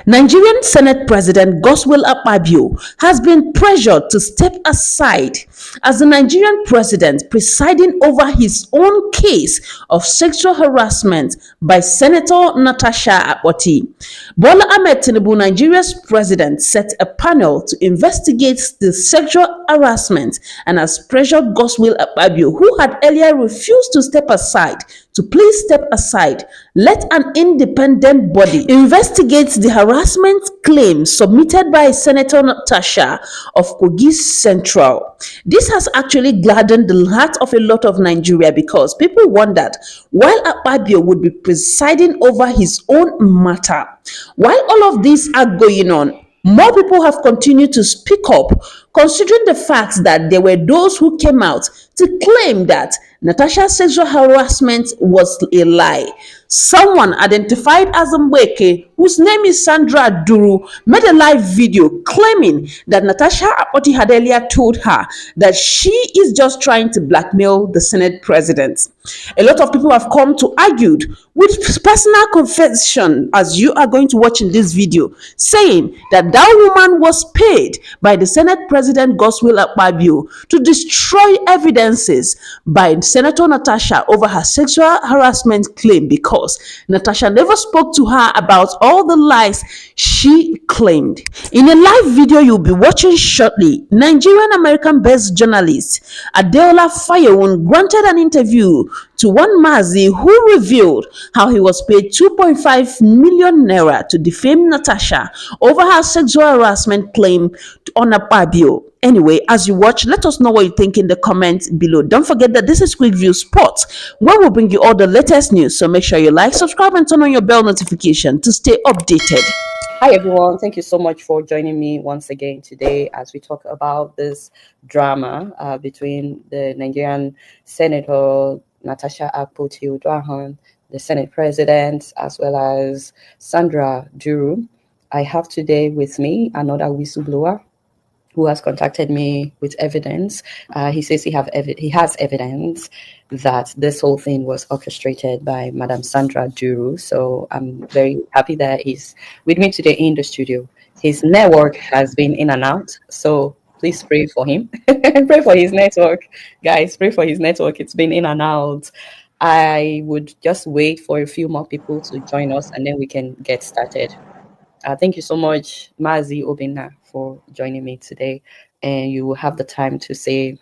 Nigerian Senate President Godswill Akpabio has been pressured to step aside as the Nigerian president presiding over his own case of sexual harassment by Senator Natasha Akpoti. Bola Ahmed Tinubu, Nigeria's president, set a panel to investigate the sexual harassment and has pressured Godswill Akpabio, who had earlier refused to step aside, to please step aside. Let an independent body investigate the harassment claims submitted by Senator Natasha of Kogi Central. This has actually gladdened the heart of a lot of Nigeria because people wondered while Akpabio would be presiding over his own matter. While all of these are going on, more people have continued to speak up, considering the fact that there were those who came out to claim that Natasha's sexual harassment was a lie. Someone identified as Mbeke, whose name is Sandra Duru, made a live video claiming that Natasha Akpoti had earlier told her that she is just trying to blackmail the Senate president. A lot of people have come to argue with personal confession, as you are going to watch in this video, saying that that woman was paid by the Senate President Godswill Akpabio to destroy evidences by Senator Natasha over her sexual harassment claim because Natasha never spoke to her about all the lies she claimed. In a live video you'll be watching shortly, Nigerian-American-based journalist Adeola Fayehun granted an interview to one Maazi, who revealed how he was paid 2.5 million naira to defame Natasha over her sexual harassment claim on Akpabio. Anyway, as you watch, let us know what you think in the comments below. Don't forget that this is Quick View Sports, where we'll bring you all the latest news. So make sure you like, subscribe, and turn on your bell notification to stay updated. Hi everyone, thank you so much for joining me once again today as we talk about this drama between the Nigerian Senator Natasha Akpoti, the Senate President, as well as Sandra Duru. I have today with me another whistleblower who has contacted me with evidence. He says he has evidence that this whole thing was orchestrated by Madam Sandra Duru. So I'm very happy that he's with me today in the studio. His network has been in and out, so please pray for him. Pray for his network. Guys, pray for his network. It's been in and out. I would just wait for a few more people to join us and then we can get started. Thank you so much, Maazi Obinna, for joining me today. And you will have the time to say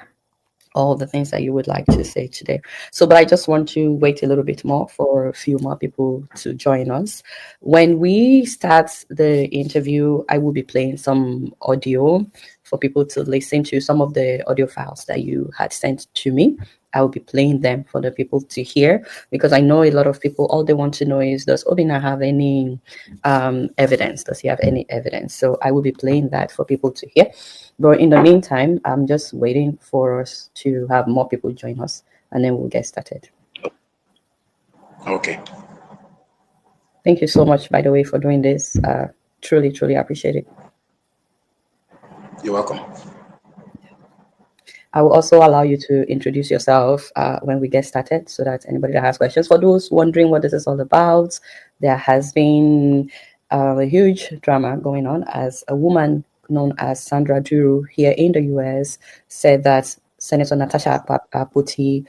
all the things that you would like to say today. But I just want to wait a little bit more for a few more people to join us. When we start the interview, I will be playing some audio for people to listen to, some of the audio files that you had sent to me. I will be playing them for the people to hear, because I know a lot of people, all they want to know is, does Obinna have any evidence? Does he have any evidence? So I will be playing that for people to hear. But in the meantime, I'm just waiting for us to have more people join us, and then we'll get started. Okay. Thank you so much, by the way, for doing this. Truly, truly appreciate it. You're welcome. I will also allow you to introduce yourself when we get started, so that anybody that has questions, for those wondering what this is all about, there has been a huge drama going on as a woman known as Sandra Duru here in the US said that Senator Natasha Akpoti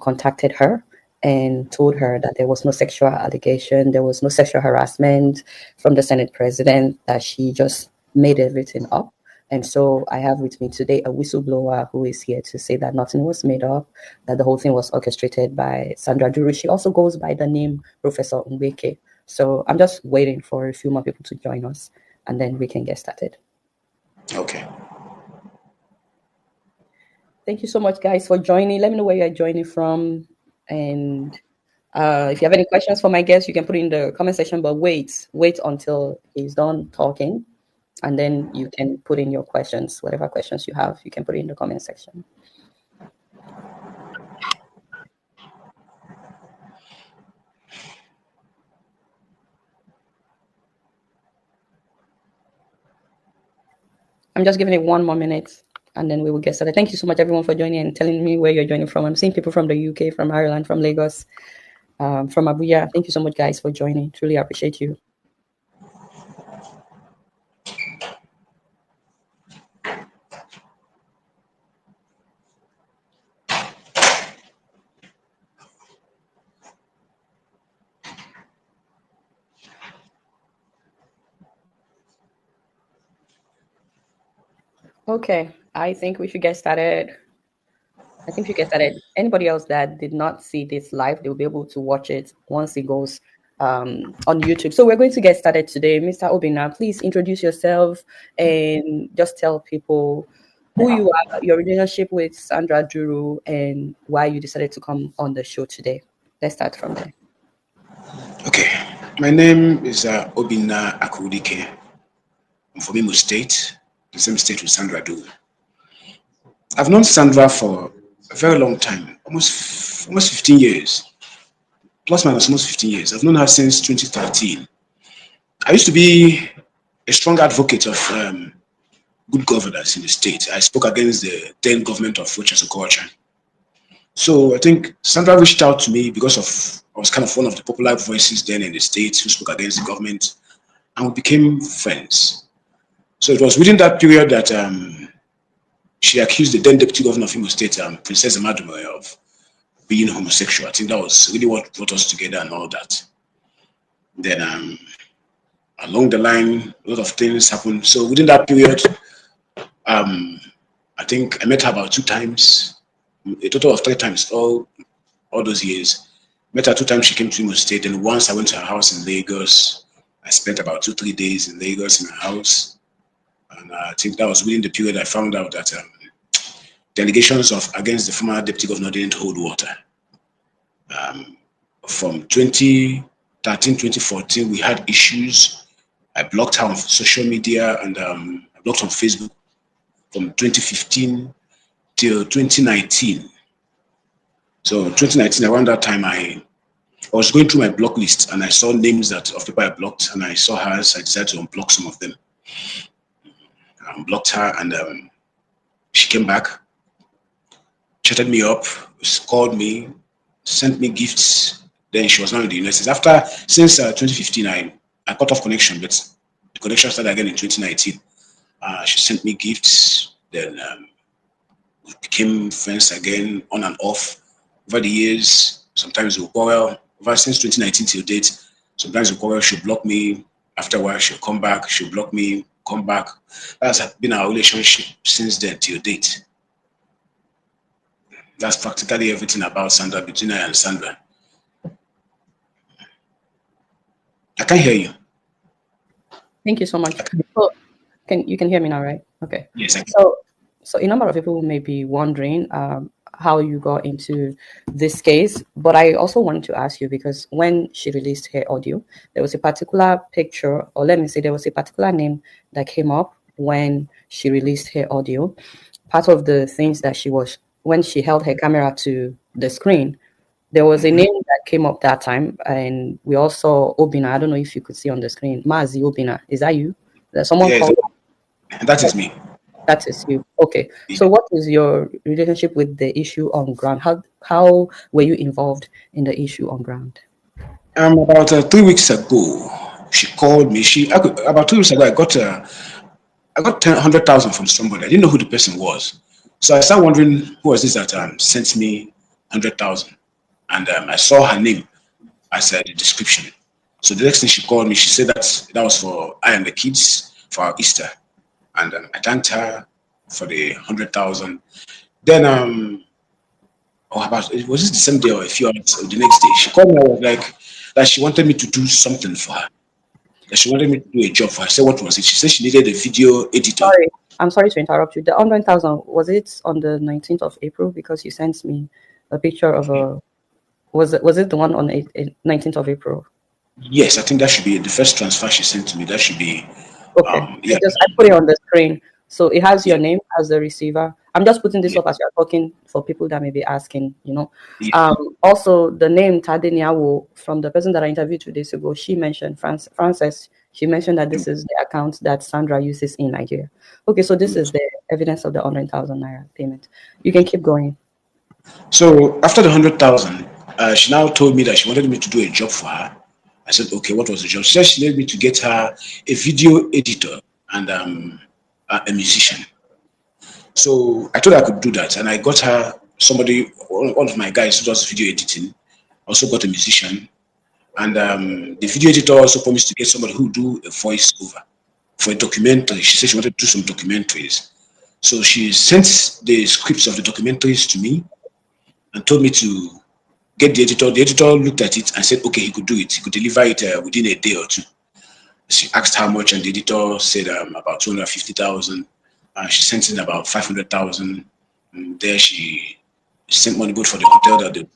contacted her and told her that there was no sexual allegation, there was no sexual harassment from the Senate president, that she just made everything up. And so I have with me today a whistleblower who is here to say that nothing was made up, that the whole thing was orchestrated by Sandra Duru. She also goes by the name Professor Mbeke. So I'm just waiting for a few more people to join us, and then we can get started. Okay. Thank you so much, guys, for joining. Let me know where you're joining from. And if you have any questions for my guest, you can put it in the comment section, but wait until he's done talking. And then you can put in your questions, whatever questions you have, you can put it in the comment section. I'm just giving it one more minute, and then we will get started. Thank you so much, everyone, for joining and telling me where you're joining from. I'm seeing people from the UK, from Ireland, from Lagos, from Abuja. Thank you so much, guys, for joining. Truly appreciate you. Okay, I think we should get started. Anybody else that did not see this live, they'll be able to watch it once it goes on YouTube. So we're going to get started today. Mr. Obina, please introduce yourself and just tell people who you are, your relationship with Sandra Duru, and why you decided to come on the show today. Let's start from there. Okay. My name is Obina Akudike. I'm from Imo State, the same state with Sandra do. I've known Sandra for a very long time, almost 15 years. Plus minus almost 15 years. I've known her since 2013. I used to be a strong advocate of good governance in the state. I spoke against the then government of Rochas Okocha. So I think Sandra reached out to me because I was kind of one of the popular voices then in the state who spoke against the government, and we became friends. So it was within that period that she accused the then deputy governor of Imo State, Princess Amadumoye, of being homosexual. I think that was really what brought us together and all that. Then along the line, a lot of things happened. So within that period, I think I met her about 2 times, a total of 3 times, all those years. Met her 2 times, she came to Imo State, and once I went to her house in Lagos. I spent about 2-3 days in Lagos in her house. And I think that was within the period I found out that the allegations against the former deputy governor didn't hold water. From 2013, 2014, we had issues. I blocked her on social media and I blocked on Facebook from 2015 till 2019. So 2019, around that time, I was going through my block list and I saw names of people I blocked, and I saw hers. I decided to unblock some of them. I unblocked her, and she came back, chatted me up, called me, sent me gifts. Then she was now in the United States. Since 2015, I cut off connection, but the connection started again in 2019. She sent me gifts. Then we became friends again, on and off over the years. Sometimes we'll quarrel. Since 2019 till date, sometimes we'll quarrel. She'll block me. After a while, she'll come back. She'll block me, come back. That's been our relationship since then till date. That's practically everything about Sandra, between I and Sandra. I can't hear you. Thank you so much. So, you can hear me now, right? Okay. Yes, I can. So a number of people may be wondering how you got into this case, but I also wanted to ask you, because when she released her audio, there was a particular picture, or let me say, there was a particular name that came up when she released her audio. Part of the things that when she held her camera to the screen, there was a name that came up that time, and we also Obina. I don't know if you could see on the screen, Maazi Obina. Is that you? That someone called? That is me. That is you. Okay. So what is your relationship with the issue on ground? How were you involved in the issue on ground? About 3 weeks ago, she called me. About 2 weeks ago, I got 100,000 from somebody. I didn't know who the person was, so I started wondering who was this that sent me 100,000, and I saw her name as the description. So the next thing she called me, she said that was for I and the kids for our Easter. And I thanked her for the 100,000. Then, was this the same day or a few hours or the next day? She called me. I was like, that she wanted me to do something for her. That she wanted me to do a job for her. I said, what was it? She said she needed a video editor. I'm sorry to interrupt you. The 100,000, was it on the 19th of April? Because you sent me a picture of a. Was it the one on the 19th of April? Yes, I think that should be the first transfer she sent to me. That should be. Okay. Yeah. I put it on the screen. So it has your name as the receiver. I'm just putting this up as you're talking for people that may be asking, Yeah. Also, the name Tadeniawo, from the person that I interviewed 2 days ago, she mentioned, Frances, she mentioned that this is the account that Sandra uses in Nigeria. Okay, so this is the evidence of the 100,000 naira payment. You can keep going. So after the 100,000, she now told me that she wanted me to do a job for her. I said, okay, what was the job? She said she needed me to get her a video editor and a musician. So I told her I could do that, and I got her one of my guys who does video editing, also got a musician, and the video editor also promised to get somebody who would do a voiceover for a documentary. She said she wanted to do some documentaries. So she sent the scripts of the documentaries to me and told me to get the editor. The editor looked at it and said, okay, he could do it. He could deliver it within a day or two. She asked how much, and the editor said about 250,000. She sent in about 500,000. There she sent money both for the hotel that they.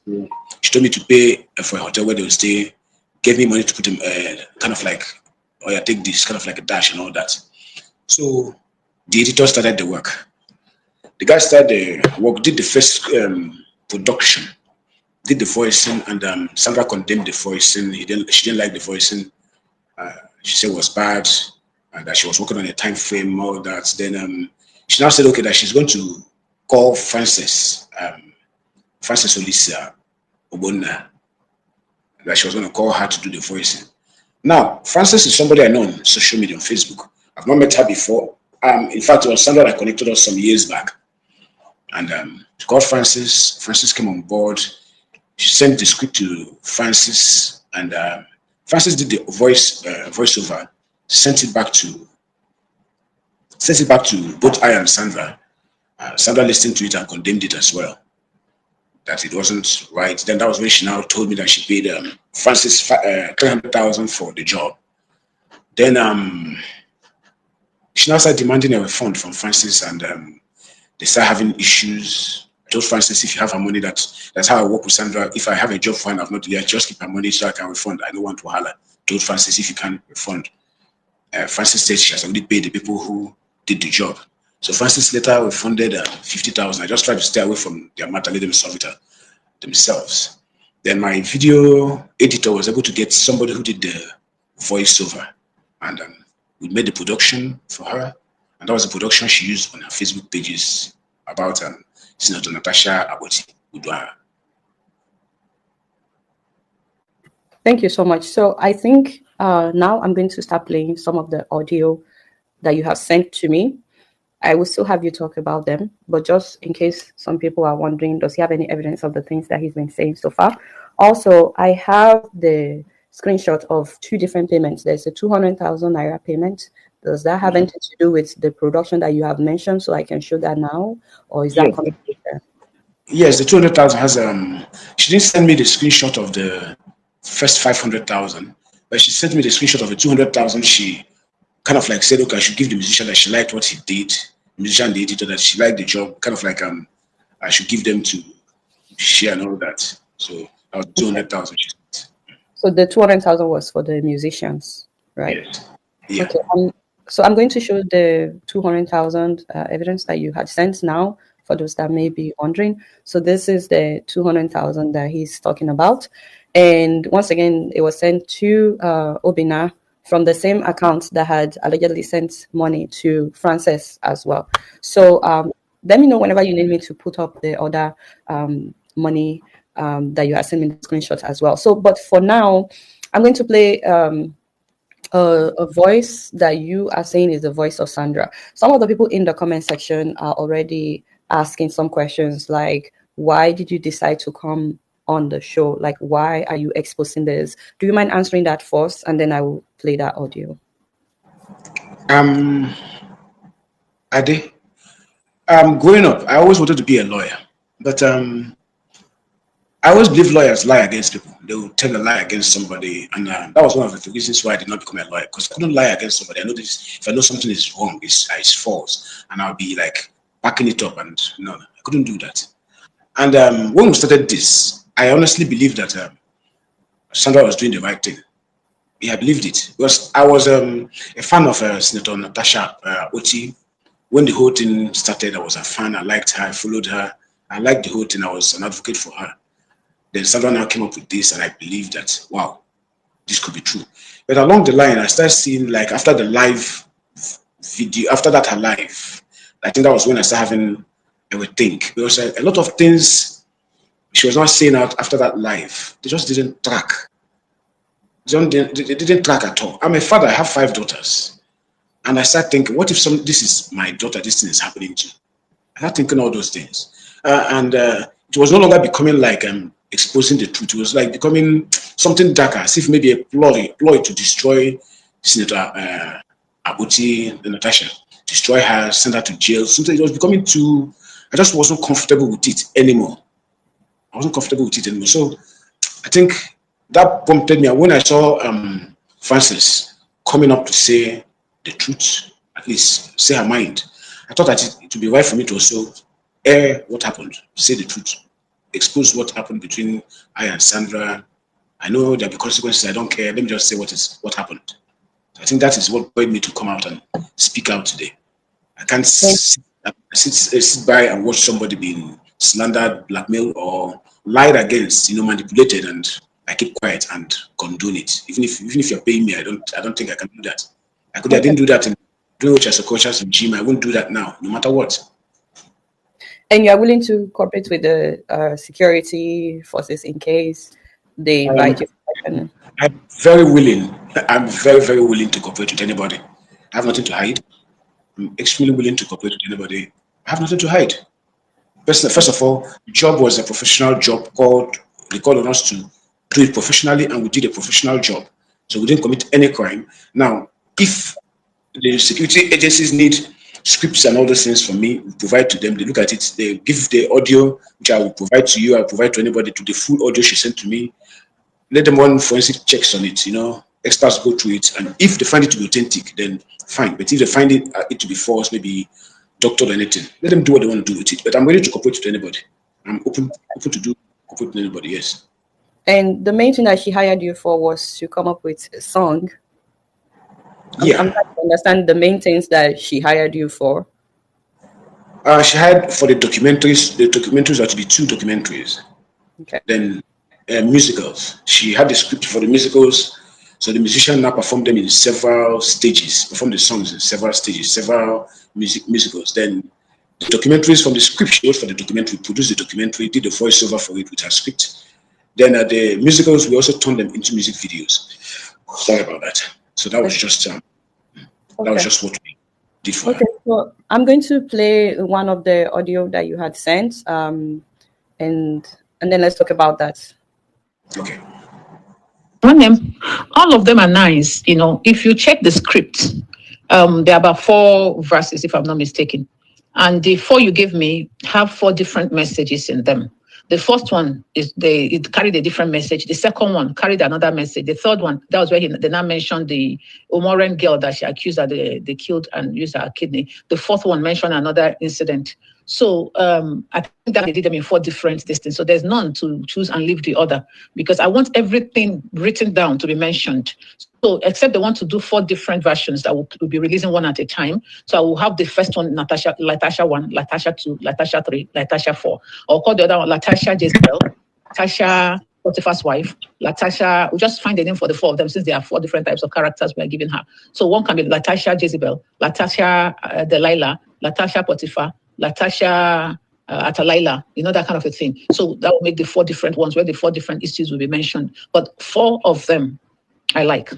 She told me to pay for a hotel where they would stay. Gave me money to put them kind of like, oh yeah, take this, kind of like a dash and all that. So the editor started the work. The guy started the work, did the first production, did the voicing, and Sandra condemned the voicing. She didn't like the voicing. She said it was bad, and that she was working on a time frame, all that. Then she now said, okay, that she's going to call Frances Olisa Obonna, that she was going to call her to do the voicing. Now, Frances is somebody I know on social media, on Facebook. I've not met her before. In fact, it was Sandra that connected us some years back. And she called Frances. Frances came on board. She sent the script to Frances, and Frances did the voiceover, sent it back to both I and Sandra. Sandra listened to it and condemned it as well, that it wasn't right. Then that was when she now told me that she paid Frances 300,000 for the job. Then she now started demanding a refund from Frances, and they started having issues. I told Frances, if you have her money, that's how I work with Sandra. If I have a job for her and I've not delivered, just keep her money so I can refund. I don't want to holler. Told Frances, if you can refund. Frances said she has already paid the people who did the job. So Frances later refunded 50,000. I just tried to stay away from their matter, let them solve it themselves. Then my video editor was able to get somebody who did the voiceover, and we made the production for her, and that was the production she used on her Facebook pages about Senator Natasha Akpoti. Thank you so much. So I think now I'm going to start playing some of the audio that you have sent to me. I will still have you talk about them, but just in case some people are wondering, does he have any evidence of the things that he's been saying so far? Also, I have the screenshot of two different payments. There's a 200,000 naira payment. Does that have anything to do with the production that you have mentioned, so I can show that now, or is that coming later? Yes, the 200,000 has she didn't send me the screenshot of the first 500,000, but she sent me the screenshot of the 200,000. She kind of like said, okay, I should give the musician that she liked what he did, the musician, the editor, that she liked the job, kind of like I should give them to share and all that. So that was 200,000. So the 200,000 was for the musicians, right? Yes. Yeah. Okay. So I'm going to show the 200,000 evidence that you had sent now, for those that may be wondering. So this is the 200,000 that he's talking about. And once again, it was sent to Obina from the same account that had allegedly sent money to Frances as well. So let me know whenever you need me to put up the other money that you are sending the screenshot as well. So, but for now, I'm going to play a voice that you are saying is the voice of Sandra. Some of the people in the comment section are already asking some questions like, why did you decide to come on the show? Like, why are you exposing this? Do you mind answering that first, and then I will play that audio? Ade, growing up, I always wanted to be a lawyer, but I always believe lawyers lie against people. They will tell a lie against somebody, and that was one of the reasons why I did not become a lawyer, because I couldn't lie against somebody. I know this, if I know something is wrong, it's false, and I'll be like backing it up, and no, I couldn't do that. And when we started this, I honestly believed that Sandra was doing the right thing. Yeah, I believed it, because I was a fan of Senator Natasha Akpoti. When the whole thing started, I was a fan. I liked her. I followed her. I liked the whole thing. I was an advocate for her. Then Sandra now came up with this, and I believed that, wow, this could be true. But along the line, I started seeing, like, after the live video, after that, her live, I think that was when I started having a rethink. Because a lot of things she was not saying out after that live, they just didn't track. They didn't track at all. I'm a father. I have 5 daughters. And I started thinking, what if this is my daughter, this thing is happening to? I started thinking all those things. It was no longer becoming like exposing the truth. It was like becoming something darker, as if maybe a ploy to destroy Senator Akpoti, Natasha, destroy her, send her to jail. Sometimes it was becoming too, I just wasn't comfortable with it anymore. I wasn't comfortable with it anymore. So I think that prompted me. And when I saw Frances coming up to say the truth, at least say her mind, I thought that it would be right for me to also air what happened, say the truth, expose what happened between I and Sandra. I know there'll be consequences. I don't care. Let me just say what happened. I think that is what led me to come out and speak out today. I can't sit by and watch somebody being slandered, blackmailed, or lied against, manipulated, and I keep quiet and condone it. Even if you're paying me, I don't think I can do that. I didn't do that during which as a conscious regime. I won't do that now, no matter what. And you're willing to cooperate with the security forces in case they invite you? I'm very willing. I'm very, very willing to cooperate with anybody. I have nothing to hide. I'm extremely willing to cooperate with anybody. I have nothing to hide. First of all, the job was a professional job. They called on us to do it professionally, and we did a professional job. So we didn't commit any crime. Now, if the security agencies need scripts and all those things from me, we provide to them. They look at it. They give the audio, which I will provide to you. I'll provide to anybody, to the full audio she sent to me. Let them run forensic checks on it. Experts go through it, and if they find it to be authentic, then fine. But if they find it to be false, maybe doctored or anything, let them do what they want to do with it. But I'm ready to cooperate with anybody. I'm open to cooperate with anybody. Yes. And the main thing that she hired you for was to come up with a song. Yeah. I'm trying to understand the main things that she hired you for. She hired for the documentaries. The documentaries are to be 2 documentaries. Okay. Then musicals. She had the script for the musicals. So the musician now performed them in several stages, performed the songs in several stages, several musicals. Then the documentaries from the script she wrote for the documentary, produced the documentary, did the voiceover for it with her script. Then the musicals, we also turned them into music videos. Sorry about that. So that was just what we did for her. Okay, so I'm going to play one of the audio that you had sent, and then let's talk about that. Okay. All of them are nice. If you check the script, there are about 4 verses, if I'm not mistaken. And the 4 you gave me have 4 different messages in them. The first one it carried a different message. The second one carried another message. The third one, that was where they now mentioned the Umoran girl that she accused that they killed and used her kidney. The fourth one mentioned another incident. So I think that they did them in 4 different distance. So there's none to choose and leave the other, because I want everything written down to be mentioned. So except they want to do 4 different versions that will be releasing one at a time. So I will have the first one, Latasha 1, Latasha 2, Latasha 3, Latasha 4. I'll call the other one Latasha Jezebel, Latasha Potiphar's wife, Latasha. We'll just find a name for the 4 of them, since there are 4 different types of characters we are giving her. So one can be Latasha Jezebel, Latasha Delilah, Latasha Potiphar, Latasha Atalaila, that kind of a thing. So that will make the 4 different ones where the 4 different issues will be mentioned. But 4 of them I like.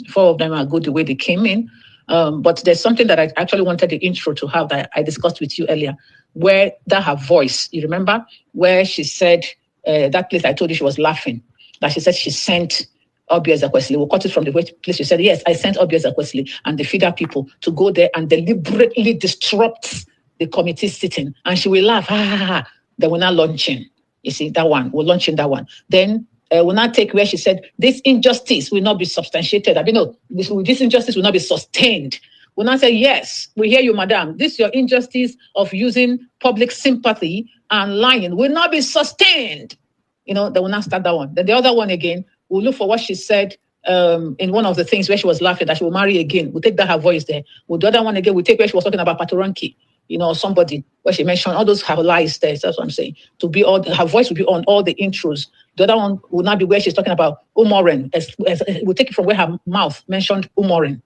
4 of them are good the way they came in. But there's something that I actually wanted the intro to have that I discussed with you earlier, where that her voice, you remember, where she said, that place I told you she was laughing, that she said she sent Akpabio Ezekwesili. We'll cut it from the place she said, yes, I sent Akpabio Ezekwesili and the feeder people to go there and deliberately disrupt the committee sitting. And she will laugh, ha, ha, ha. Then we're not launching. You see, that one, we're launching that one. Then will not take where she said, this injustice will not be substantiated. This injustice will not be sustained. Will not say, yes, we hear you, madam. This your injustice of using public sympathy and lying will not be sustained. They will not start that one. Then the other one again, we'll look for what she said in one of the things where she was laughing that she will marry again. We'll take that her voice there. The other one again, we'll take where she was talking about Patoranki. Somebody where she mentioned all those her lies there. That's what I'm saying. Her voice will be on all the intros. The other one will not be where she's talking about Umoran. We'll take it from where her mouth mentioned Umoran.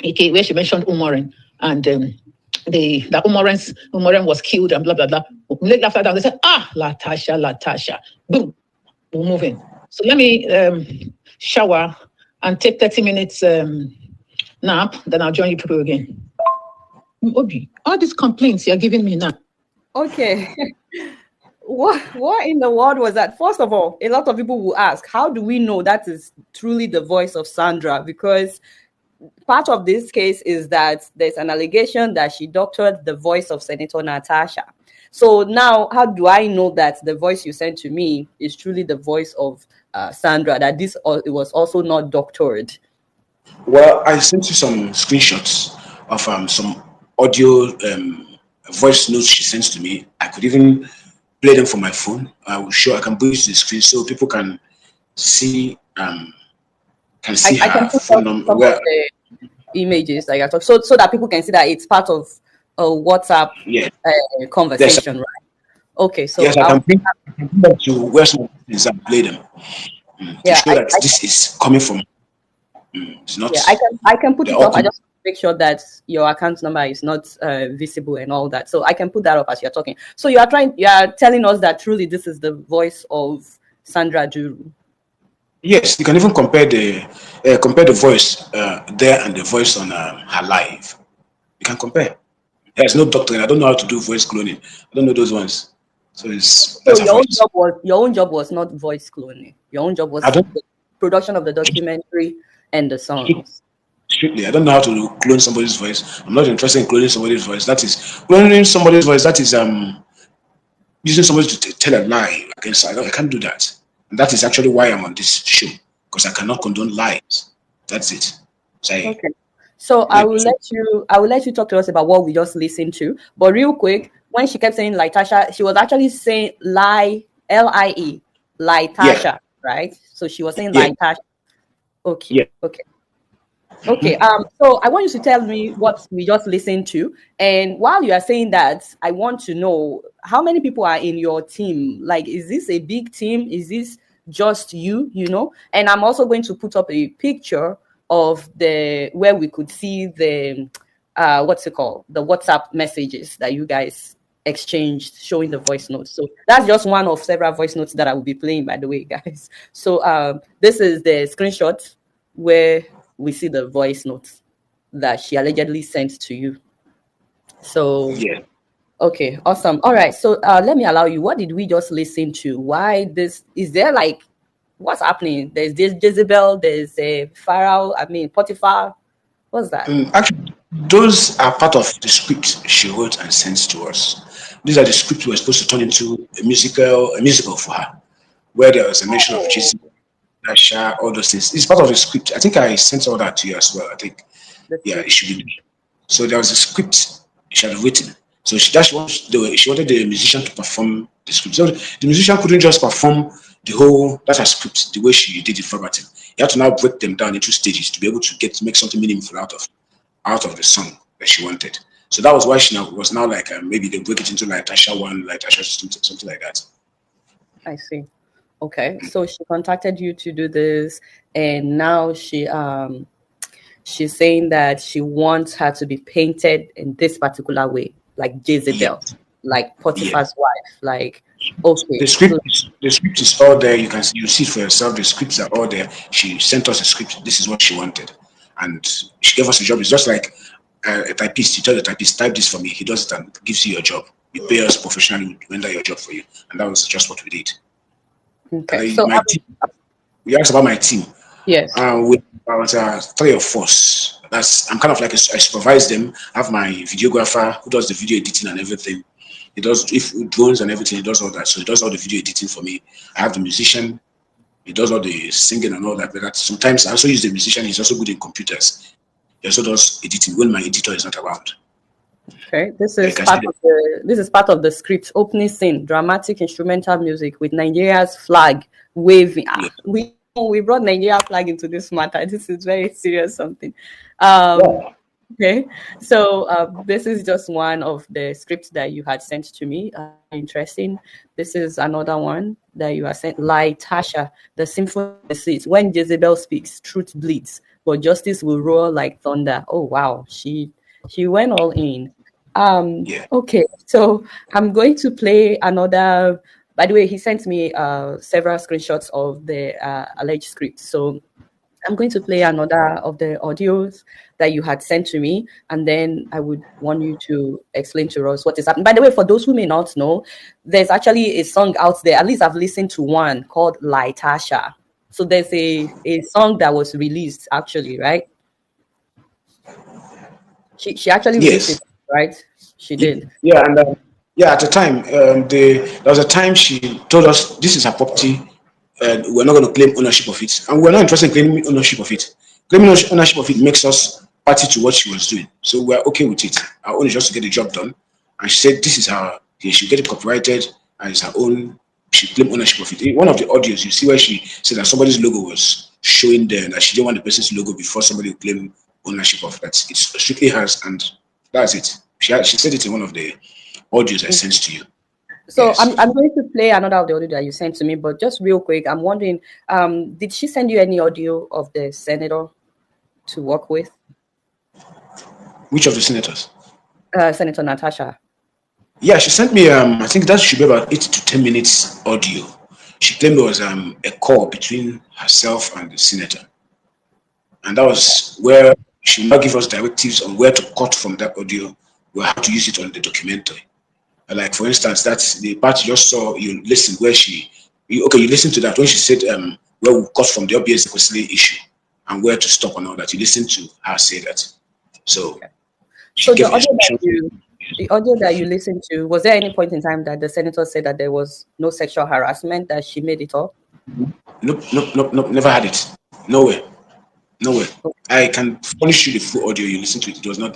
Okay, where she mentioned Umoran. And the Umoran was killed and blah, blah, blah. Later after that, they said, Latasha. Boom, we're moving. So let me shower and take 30 minutes nap. Then I'll join you people again. Obi, all these complaints you're giving me now. Okay. What in the world was that? First of all, a lot of people will ask, how do we know that is truly the voice of Sandra? Because part of this case is that there's an allegation that she doctored the voice of Senator Natasha. So now, how do I know that the voice you sent to me is truly the voice of Sandra, that it was also not doctored? Well, I sent you some screenshots of some audio voice notes she sends to me. I could even play them from my phone. I can bring it to the screen so people can see I can her put phone up number. some of the images like I talk, so that people can see that it's part of a WhatsApp Yeah, yes, conversation, right? Okay, so yes, I can bring them to where some things and play them to yeah, show that this is coming from. It's not I can put the it up. I awkward. just make sure that your account number is not visible and all that. So I can put that up as you're talking. So you are telling us that truly this is the voice of Sandra Juru. Yes, you can even compare the voice there and the voice on her live. You can compare. There's no doctrine. I don't know how to do voice cloning. I don't know those ones. So So that's her voice. your own job was not voice cloning. Your own job I was don't the production of the documentary and the songs. strictly. I don't know how to clone somebody's voice. I'm not interested in cloning somebody's voice. That is cloning somebody's voice. That is using somebody to tell a lie against. I can't do that. And that is actually why I'm on this show, because I cannot condone lies. That's it. So Okay. So I will let you talk to us about what we just listened to. But real quick, when she kept saying like Tasha, she was actually saying lie, Lie, like yeah, Tasha, right? So she was saying yeah, like Tasha. Okay, yeah. okay. Okay, so I want you to tell me what we just listened to. And while you are saying that, I want to know how many people are in your team. Like, is this a big team? Is this just you, you know? And I'm also going to put up a picture of where we could see the what's it called? The WhatsApp messages that you guys exchanged showing the voice notes. So that's just one of several voice notes that I will be playing, by the way, guys. So this is the screenshot where we see the voice notes that she allegedly sent to you. So, Yeah. okay, awesome. All right, so let me allow you. What did we just listen to? Why this? Is there like, what's happening? There's this Jezebel, there's a Pharaoh, Potiphar. What's that? Actually, those are part of the scripts she wrote and sent to us. These are the scripts we were supposed to turn into a musical for her, where there was a mention of Oh, Jesus, Nasha, all those things. It's part of the script. I think I sent all that to you as well. I think, the yeah, it script. should be. So there was a script she had written. So she wanted the musician to perform the script. So the musician couldn't just perform the whole that her script the way she did it verbatim. You have to now break them down into stages to be able to make something meaningful out of the song that she wanted. So that was why she was now like maybe they break it into like Tasha one, like Tasha something like that. I see. Okay, so she contacted you to do this, and now she's saying that she wants her to be painted in this particular way, like Yeah, Jezebel, like yeah. Potiphar's wife. Like, okay, so The script is all there. You see it for yourself. The scripts are all there. She sent us a script. This is what she wanted, and she gave us a job. It's just like a typist. You tell the typist, type this for me. He does it and gives you your job. You pay us professionally, we render your job for you, and that was just what we did. And okay, so my team. You asked about my team. yes, With about three of us. I'm kind of like I supervise them. I have my videographer who does the video editing and everything. He does if drones and everything. He does all that. So he does all the video editing for me. I have the musician. He does all the singing and all that. But that sometimes I also use the musician. He's also good in computers. He also does editing when my editor is not around. okay. You can see This is part of the script. Opening scene: dramatic instrumental music with Nigeria's flag waving. yeah. We brought Nigeria flag into this matter. This is very serious something. Um, Yeah. Okay, so this is just one of the scripts that you had sent to me. Interesting. This is another one that you are sent. Like Tasha, the symphony of the seas. When Jezebel speaks, truth bleeds, but justice will roar like thunder. Oh wow, she went all in. Yeah. Okay, so I'm going to play another. By the way, he sent me several screenshots of the alleged script. So I'm going to play another of the audios that you had sent to me, and then I would want you to explain to us what is happening. By the way, for those who may not know, there's actually a song out there. At least I've listened to one called Like Tasha. So there's a song that was released actually, right? She actually released Yes. it, right? She did. Yeah, and yeah, at the time, there was a time she told us this is her property, and we're not going to claim ownership of it, and we're not interested in claiming ownership of it. Claiming ownership of it makes us party to what she was doing, so we're okay with it. Our own is just to get the job done, and she said this is her. Yeah, she'll get it copyrighted, and it's her own. She claim ownership of it. In one of the audios, you see where she said that somebody's logo was showing there, and that she didn't want the person's logo before somebody would claim ownership of that. It's strictly hers, and that's it. She said it in one of the audios I sent to you. So Yes. I'm going to play another of the audio that you sent to me, but just real quick, I'm wondering, did she send you any audio of the senator to work with? Which of the senators? Senator Natasha. Yeah, she sent me. I think that should be about 8 to 10 minutes audio. She claimed there was a call between herself and the senator, and that was where she will now give us directives on where to cut from that audio. We'll have to use it on the documentary. Like for instance, that's the part you just saw. You listen where you listen to that when she said where we cut from the obvious issue and where to stop and all that. You listen to her say that. So Okay. she So gave the audio that you listened to, was there any point in time that the senator said that there was no sexual harassment, that she made it up? Nope, never had it. Nowhere. I can furnish you the full audio. You listen to it. It was not